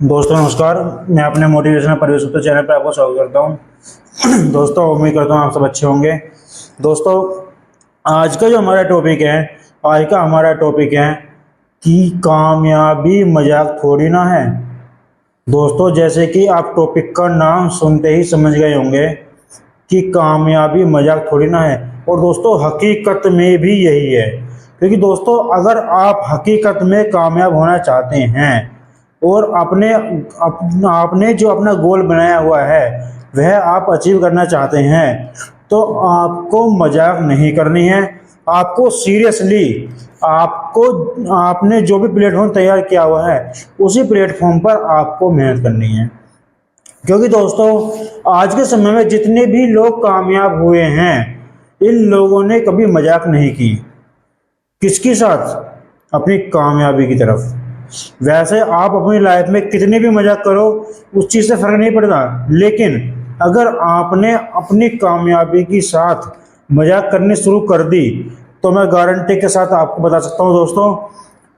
दोस्तों नमस्कार। मैं अपने मोटिवेशनल परिवेश उत्तर चैनल पर आपका स्वागत करता हूं। दोस्तों उम्मीद करता हूं आप सब अच्छे होंगे। दोस्तों आज का जो हमारा टॉपिक है आज का हमारा टॉपिक है कि कामयाबी मजाक थोड़ी ना है। दोस्तों जैसे कि आप टॉपिक का नाम सुनते ही समझ गए होंगे कि कामयाबी मजाक थोड़ी ना है, और दोस्तों हकीकत में भी यही है। क्योंकि दोस्तों अगर आप हकीकत में कामयाब होना चाहते हैं और आपने जो अपना गोल बनाया हुआ है वह आप अचीव करना चाहते हैं, तो आपको मजाक नहीं करनी है। आपको सीरियसली आपने जो भी प्लेटफॉर्म तैयार किया हुआ है उसी प्लेटफॉर्म पर आपको मेहनत करनी है। क्योंकि दोस्तों आज के समय में जितने भी लोग कामयाब हुए हैं इन लोगों ने कभी मजाक नहीं की। किसके साथ? अपनी कामयाबी की तरफ। वैसे आप अपनी लाइफ में कितनी भी मजाक करो उस चीज से फर्क नहीं पड़ता, लेकिन अगर आपने अपनी कामयाबी के साथ मजाक करनी शुरू कर दी तो मैं गारंटी के साथ आपको बता सकता हूं दोस्तों,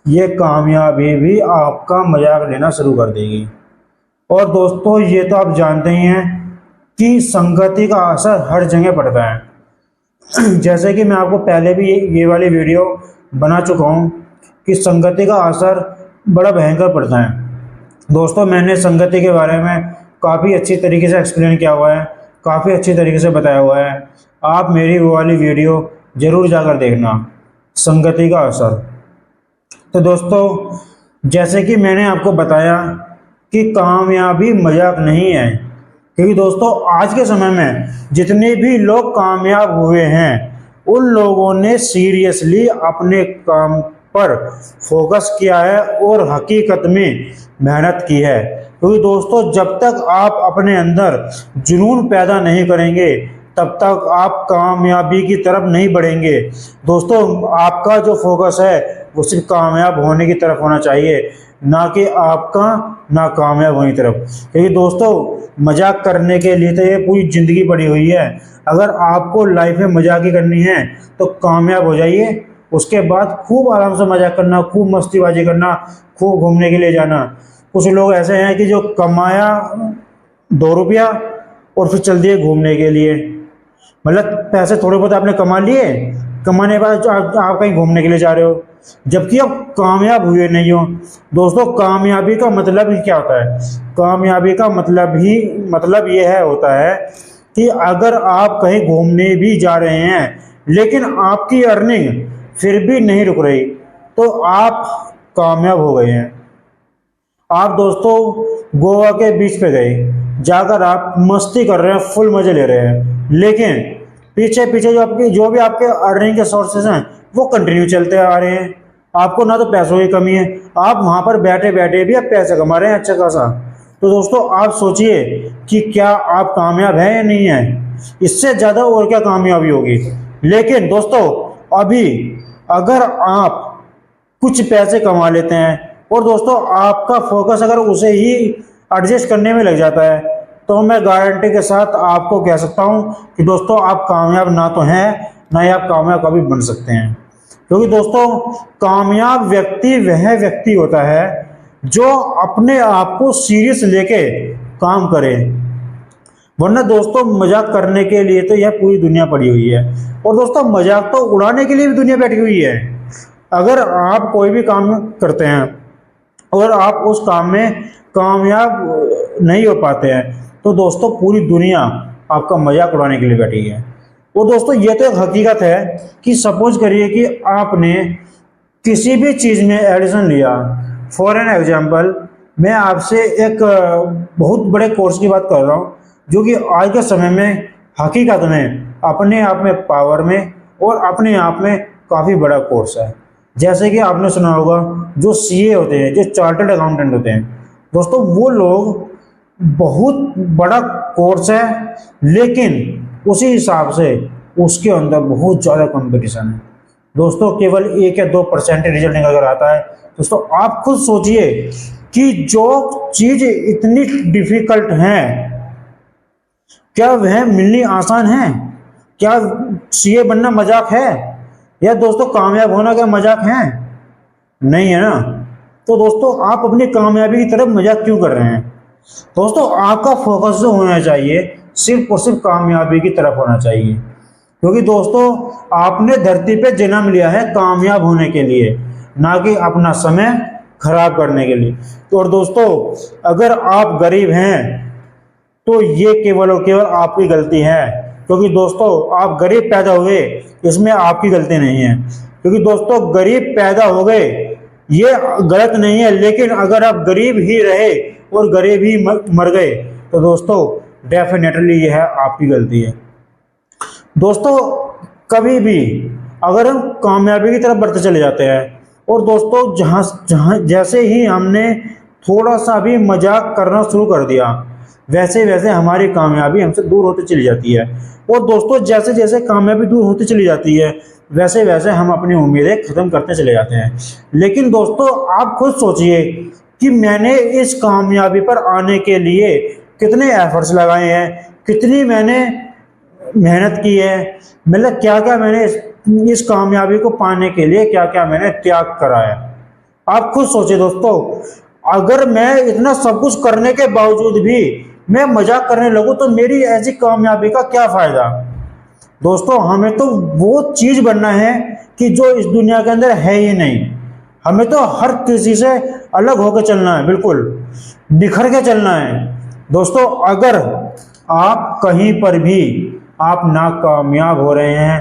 ये कामयाबी भी आपका मजाक लेना शुरू कर देगी। और दोस्तों ये तो आप जानते ही हैं कि संगति का असर हर जगह पड़ता है। जैसे कि मैं आपको पहले भी ये वाली वीडियो बना चुका हूं कि संगति का असर बड़ा भयंकर पड़ता है। दोस्तों मैंने संगति के बारे में काफ़ी अच्छी तरीके से एक्सप्लेन किया हुआ है, काफ़ी अच्छी तरीके से बताया हुआ है। आप मेरी वो वाली वीडियो ज़रूर जाकर देखना, संगति का असर। तो दोस्तों जैसे कि मैंने आपको बताया कि कामयाबी मजाक नहीं है, क्योंकि दोस्तों आज के समय में जितने भी लोग कामयाब हुए हैं उन लोगों ने सीरियसली अपने काम पर फोकस किया है और हकीकत में मेहनत की है। क्योंकि दोस्तों जब तक आप अपने अंदर जुनून पैदा नहीं करेंगे तब तक आप कामयाबी की तरफ नहीं बढ़ेंगे। दोस्तों आपका जो फोकस है वो सिर्फ कामयाब होने की तरफ होना चाहिए, ना कि आपका नाकामयाब होने की तरफ। क्योंकि दोस्तों मजाक करने के लिए तो ये पूरी जिंदगी पड़ी हुई है। अगर आपको लाइफ में मजाक ही करनी है तो कामयाब हो जाइए, उसके बाद खूब आराम से मजाक करना, खूब मस्तीबाजी करना, खूब घूमने के लिए जाना। कुछ लोग ऐसे हैं कि जो कमाया 2 रुपया और फिर चल दिए घूमने के लिए। मतलब पैसे थोड़े बहुत आपने कमा लिए, कमाने के बाद आप कहीं घूमने के लिए जा रहे हो, जबकि आप कामयाब हुए नहीं हो। दोस्तों कामयाबी का मतलब ही क्या होता है? कामयाबी का मतलब ये है होता है कि अगर आप कहीं घूमने भी जा रहे हैं लेकिन आपकी अर्निंग फिर भी नहीं रुक रही तो आप कामयाब हो गए हैं। आप दोस्तों गोवा के बीच पे गए, जाकर आप मस्ती कर रहे हैं, फुल मजे ले रहे हैं, लेकिन पीछे पीछे जो भी आपके अर्निंग के सोर्सेज हैं वो कंटिन्यू चलते आ रहे हैं। आपको ना तो पैसों की कमी है, आप वहां पर बैठे बैठे भी आप पैसे कमा रहे हैं अच्छा खासा। तो दोस्तों आप सोचिए कि क्या आप कामयाब हैं या नहीं है? इससे ज्यादा और क्या कामयाबी होगी। लेकिन दोस्तों अभी अगर आप कुछ पैसे कमा लेते हैं और दोस्तों आपका फोकस अगर उसे ही एडजस्ट करने में लग जाता है तो मैं गारंटी के साथ आपको कह सकता हूं कि दोस्तों आप कामयाब ना तो हैं ना ही आप कामयाब कभी बन सकते हैं। क्योंकि दोस्तों कामयाब व्यक्ति वह व्यक्ति होता है जो अपने आप को सीरियस लेके काम करे। वरना दोस्तों मजाक करने के लिए तो यह पूरी दुनिया पड़ी हुई है, और दोस्तों मजाक तो उड़ाने के लिए भी दुनिया बैठी हुई है। अगर आप कोई भी काम करते हैं और आप उस काम में कामयाब नहीं हो पाते हैं तो दोस्तों पूरी दुनिया आपका मजाक उड़ाने के लिए बैठी है। और दोस्तों ये तो एक हकीकत है कि सपोज करिए कि आपने किसी भी चीज़ में एडिशन लिया। फॉर एन एग्जाम्पल मैं आपसे एक बहुत बड़े कोर्स की बात कर रहा हूँ जो कि आज के समय में हकीकत में अपने आप में पावर में और अपने आप में काफ़ी बड़ा कोर्स है। जैसे कि आपने सुना होगा जो सीए होते हैं, जो चार्टर्ड अकाउंटेंट होते हैं, दोस्तों वो लोग बहुत बड़ा कोर्स है, लेकिन उसी हिसाब से उसके अंदर बहुत ज़्यादा कंपटीशन है। दोस्तों केवल 1 या 2% रिजल्ट निकल कर आता है। दोस्तों आप खुद सोचिए कि जो चीज़ इतनी डिफिकल्ट है क्या वह मिलनी आसान है? क्या सीए बनना मजाक है? या दोस्तों कामयाब होना क्या मजाक है? नहीं है ना। तो दोस्तों आप अपनी कामयाबी की तरफ मजाक क्यों कर रहे हैं? दोस्तों आपका फोकस जो होना चाहिए सिर्फ और सिर्फ कामयाबी की तरफ होना चाहिए, क्योंकि दोस्तों आपने धरती पे जन्म लिया है कामयाब होने के लिए, ना कि अपना समय खराब करने के लिए। तो और दोस्तों अगर आप गरीब हैं तो ये केवल और केवल आपकी गलती है, क्योंकि दोस्तों आप गरीब पैदा हुए इसमें आपकी गलती नहीं है, क्योंकि दोस्तों गरीब पैदा हो गए ये गलत नहीं है, लेकिन अगर आप गरीब ही रहे और गरीब ही मर गए तो दोस्तों डेफिनेटली ये है आपकी गलती है। दोस्तों कभी भी अगर हम कामयाबी की तरफ बढ़ते चले जाते हैं और दोस्तों जहाँ जहाँ जैसे ही हमने थोड़ा सा भी मजाक करना शुरू कर दिया वैसे वैसे हमारी कामयाबी हमसे दूर होती चली जाती है। और दोस्तों जैसे जैसे कामयाबी दूर होती चली जाती है वैसे वैसे हम अपनी उम्मीदें खत्म करते चले जाते हैं। लेकिन दोस्तों आप खुद सोचिए कि मैंने इस कामयाबी पर आने के लिए कितने एफर्ट्स लगाए हैं, कितनी मैंने मेहनत की है, मतलब क्या क्या मैंने इस कामयाबी को पाने के लिए क्या क्या मैंने त्याग करा है। आप खुद सोचिए दोस्तों, अगर मैं इतना सब कुछ करने के बावजूद भी मैं मजाक करने लगूं तो मेरी ऐसी कामयाबी का क्या फायदा। दोस्तों हमें तो वो चीज बनना है कि जो इस दुनिया के अंदर है ही नहीं। हमें तो हर किसी से अलग होकर चलना है, बिल्कुल निखर के चलना है। दोस्तों अगर आप कहीं पर भी आप नाकामयाब हो रहे हैं,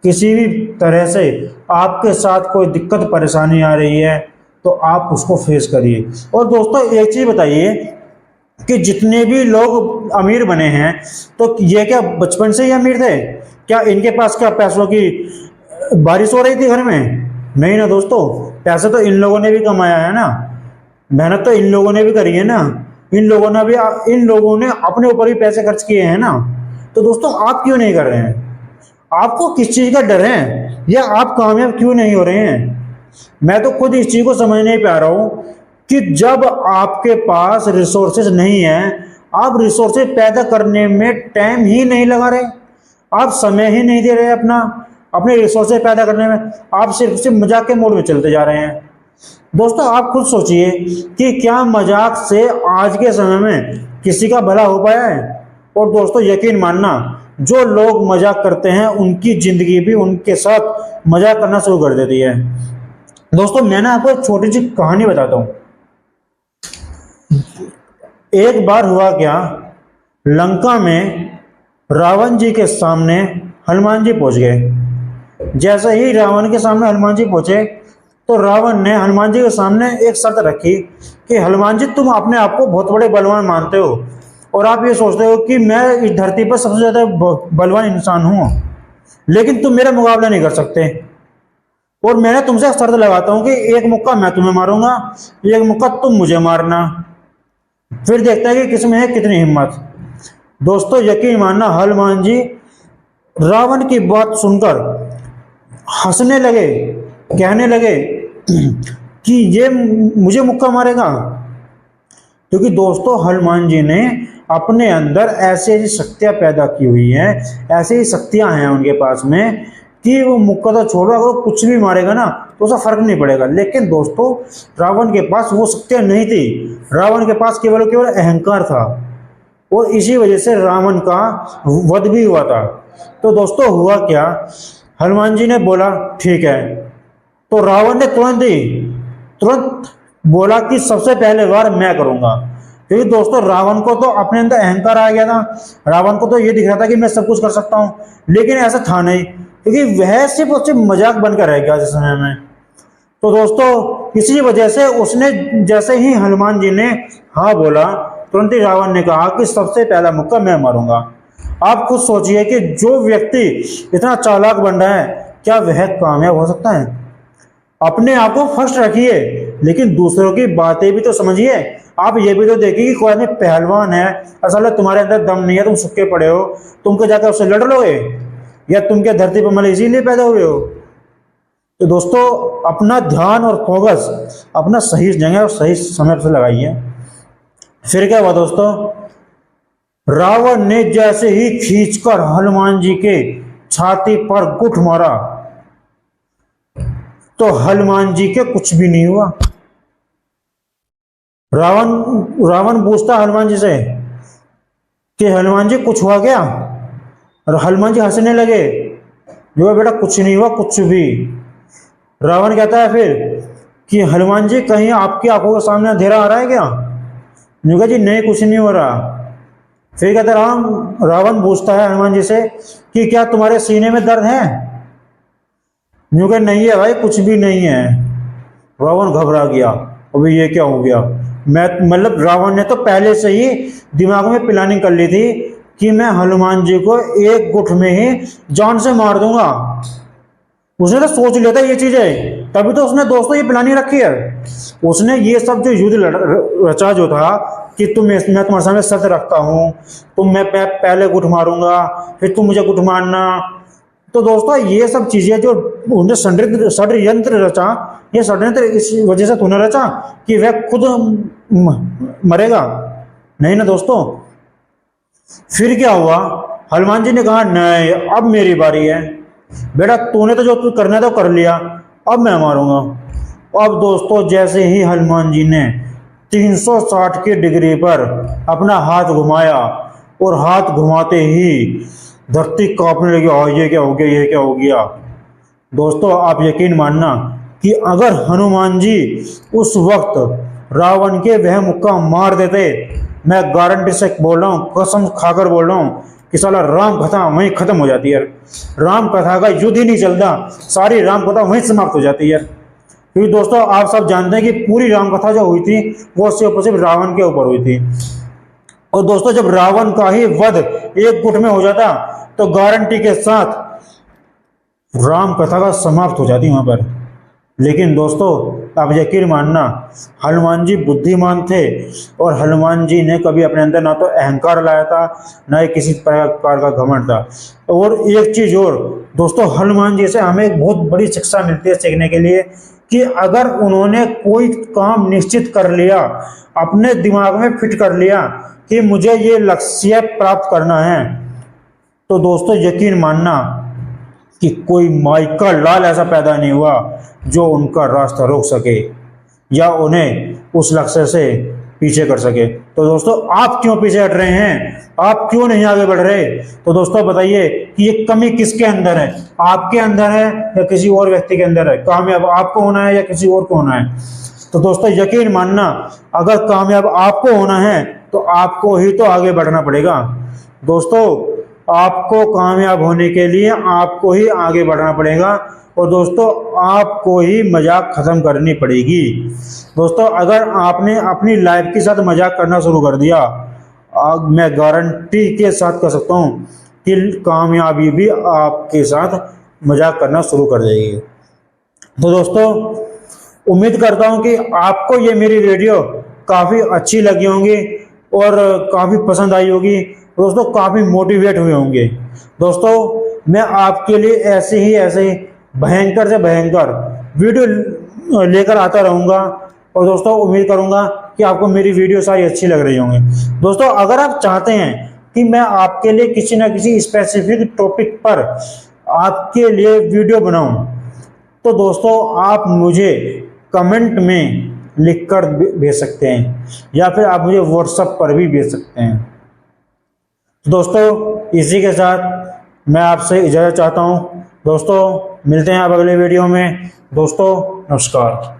किसी भी तरह से आपके साथ कोई दिक्कत परेशानी आ रही है तो आप उसको फेस करिए। और दोस्तों एक चीज बताइए कि जितने भी लोग अमीर बने हैं तो ये क्या बचपन से ही अमीर थे? क्या इनके पास क्या पैसों की बारिश हो रही थी घर में? नहीं ना दोस्तों, पैसे तो इन लोगों ने भी कमाया है ना, मेहनत तो इन लोगों ने भी करी है ना, इन लोगों ने अपने ऊपर भी पैसे खर्च किए हैं ना। तो दोस्तों आप क्यों नहीं कर रहे हैं? आपको किस चीज का डर है या आप कामयाब क्यों नहीं हो रहे हैं? मैं तो खुद इस चीज को समझ नहीं पा रहा हूं कि जब आपके पास रिसोर्सेज नहीं है, आप रिसोर्सेज पैदा करने में टाइम ही नहीं लगा रहे, आप समय ही नहीं दे रहे अपने रिसोर्सेज पैदा करने में, आप सिर्फ मजाक के मोड में चलते जा रहे हैं। दोस्तों आप खुद सोचिए कि क्या मजाक से आज के समय में किसी का भला हो पाया है? और दोस्तों यकीन मानना, जो लोग मजाक करते हैं उनकी जिंदगी भी उनके साथ मजाक करना शुरू कर देती है। दोस्तों मैं ना आपको एक छोटी सी कहानी बताता हूं। एक बार हुआ क्या, लंका में रावण जी के सामने हनुमान जी पहुंच गए। जैसे ही रावण के सामने हनुमान जी पहुंचे तो रावण ने हनुमान जी के सामने एक शर्त रखी कि हनुमान जी तुम अपने आप को बहुत बड़े बलवान मानते हो और आप ये सोचते हो कि मैं इस धरती पर सबसे ज्यादा बलवान इंसान हूं, लेकिन तुम मेरा मुकाबला नहीं कर सकते और मैं तुमसे शर्त लगाता हूं कि एक मुक्का मैं तुम्हें मारूंगा, एक मुक्का तुम मुझे मारना, फिर देखता है कि किसमें है कितनी हिम्मत। दोस्तों यकीन मानना, हनुमान जी रावण की बात सुनकर हंसने लगे, कहने लगे कि ये मुझे मुक्का मारेगा, क्योंकि दोस्तों हनुमान जी ने अपने अंदर ऐसी ऐसी शक्तियां पैदा की हुई हैं, ऐसी ही शक्तियां हैं उनके पास में कि वो मुक्का तो छोड़ो, अगर कुछ भी मारेगा ना तो उसका फर्क नहीं पड़ेगा। लेकिन दोस्तों रावण के पास वो शक्तियां नहीं थी, रावण के पास केवल केवल अहंकार था और इसी वजह से रावण का वध भी हुआ था। तो दोस्तों हुआ क्या, हनुमान जी ने बोला ठीक है, तो रावण ने तुरंत बोला कि सबसे पहले वार मैं करूंगा, क्योंकि दोस्तों रावण को तो अपने अंदर अहंकार आ गया था, रावण को तो ये दिख रहा था कि मैं सब कुछ कर सकता हूं, लेकिन ऐसा था नहीं, क्योंकि वह सिर्फ उससे मजाक बनकर रह गया जिस समय में। तो दोस्तों इसी वजह से उसने जैसे ही हनुमान जी ने हाँ बोला तुरंत ही रावण ने कहा कि सबसे पहला मुक्का मैं मारूंगा। आप खुद सोचिए कि जो व्यक्ति इतना चालाक बन रहा है क्या वह कामयाब हो सकता है? अपने आप को फर्स्ट रखिए लेकिन दूसरों की बातें भी तो समझिए। आप ये भी तो देखिए कि कोई आदमी पहलवान है, असल में तुम्हारे अंदर दम नहीं है, तुम सूखे पड़े हो, तुमको जाकर उससे लड़ लोगे या तुम क्या धरती पर मतलब इसीलिए पैदा हुए हो? तो दोस्तों अपना ध्यान और फोकस अपना सही जगह और सही समय पर लगाइए। फिर क्या हुआ दोस्तों, रावण ने जैसे ही खींचकर हनुमान जी के छाती पर गुठ मारा तो हनुमान जी के कुछ भी नहीं हुआ। रावण रावण पूछता हनुमान जी से कि हनुमान जी कुछ हुआ क्या? और हनुमान जी हंसने लगे, जो बेटा कुछ नहीं हुआ कुछ भी। रावण कहता है फिर कि हनुमान जी कहीं आपकी आंखों के सामने अंधेरा आ रहा है क्या? जो कहा जी नहीं कुछ नहीं हो रहा। फिर कहता रावण पूछता है हनुमान जी से कि क्या तुम्हारे सीने में दर्द है? यूं कहा नहीं है भाई कुछ भी नहीं है। रावण घबरा गया, अभी ये क्या हो गया? मैं मतलब रावण ने तो पहले से ही दिमाग में प्लानिंग कर ली थी कि मैं हनुमान जी को एक गुठ में ही जान से मार दूंगा। उसने तो सोच लिया था ये चीजें, तभी तो उसने दोस्तों ये प्लानिंग रखी है। उसने ये सब जो युद्ध रचा जो था कि मैं तुम्हारे सामने शर्त रखता हूँ, तुम मैं पहले गुठ मारूंगा फिर तुम मुझे गुठ मारना। तो दोस्तों ये सब चीजें जो उन्हें षड्यंत्र रचा, ये षड्यंत्र इस वजह से तूने रचा कि वह खुद मरेगा नहीं ना दोस्तों। फिर क्या हुआ? हनुमान जी ने कहा नहीं अब मेरी बारी है, बेटा तूने तो जो तू करना था कर लिया, अब मैं मारूंगा। अब दोस्तों जैसे ही हनुमान जी ने 360 की डिग्री पर अपना हाथ घुमाया और हाथ घुमाते ही धरती कांपने लगी, ये क्या हो गया ये क्या हो गया। दोस्तों आप यकीन मानना कि अगर हनुमान जी उस वक्त रावण के वह मुक्का मार देते, मैं गारंटी से बोल रहा हूँ, कसम खाकर बोल रहा हूँ कि साला राम कथा वहीं खत्म हो जाती है। राम कथा का युद्ध ही नहीं चलता, सारी राम कथा वहीं समाप्त हो जाती है। क्योंकि दोस्तों आप सब जानते हैं कि पूरी राम कथा जो हुई थी वो सिर्फ रावण के ऊपर हुई थी। और दोस्तों जब रावण का ही वध एक गुट में हो जाता तो गारंटी के साथ राम कथा का समाप्त हो जाती वहां पर। लेकिन दोस्तों आप यकीन मानना हनुमान जी बुद्धिमान थे और हनुमान जी ने कभी अपने अंदर ना तो अहंकार लाया था ना ही किसी प्रकार का घमंड था। और एक चीज और दोस्तों, हनुमान जी से हमें एक बहुत बड़ी शिक्षा मिलती है सीखने के लिए कि अगर उन्होंने कोई काम निश्चित कर लिया, अपने दिमाग में फिट कर लिया कि मुझे ये लक्ष्य प्राप्त करना है, तो दोस्तों यकीन मानना कि कोई माइका लाल ऐसा पैदा नहीं हुआ जो उनका रास्ता रोक सके या उन्हें उस लक्ष्य से पीछे कर सके। तो दोस्तों आप क्यों पीछे हट रहे हैं? आप क्यों नहीं आगे बढ़ रहे? तो दोस्तों बताइए कि ये कमी किसके अंदर है? आपके अंदर है या किसी और व्यक्ति के अंदर है? कामयाब आपको होना है या किसी और को होना है? तो दोस्तों यकीन मानना अगर कामयाब आपको होना है तो आपको ही तो आगे बढ़ना पड़ेगा। दोस्तों आपको कामयाब होने के लिए आपको ही आगे बढ़ना पड़ेगा और दोस्तों आपको ही मजाक खत्म करनी पड़ेगी। दोस्तों अगर आपने अपनी लाइफ के साथ मजाक करना शुरू कर दिया, मैं गारंटी के साथ कह सकता हूँ कि कामयाबी भी आपके साथ मजाक करना शुरू कर देगी। तो दोस्तों उम्मीद करता हूँ कि आपको ये मेरी वीडियो काफ़ी अच्छी लगी होंगी और काफ़ी पसंद आई होगी, दोस्तों काफ़ी मोटिवेट हुए होंगे। दोस्तों मैं आपके लिए ऐसे ही भयंकर से भयंकर वीडियो लेकर आता रहूँगा और दोस्तों उम्मीद करूँगा कि आपको मेरी वीडियो सारी अच्छी लग रही होंगी। दोस्तों अगर आप चाहते हैं कि मैं आपके लिए किसी न किसी स्पेसिफिक टॉपिक पर आपके लिए वीडियो बनाऊं, तो दोस्तों आप मुझे कमेंट में लिखकर भेज सकते हैं या फिर आप मुझे व्हाट्सएप पर भी भेज सकते हैं। दोस्तों इसी के साथ मैं आपसे इजाज़त चाहता हूं। दोस्तों मिलते हैं आप अगले वीडियो में। दोस्तों नमस्कार।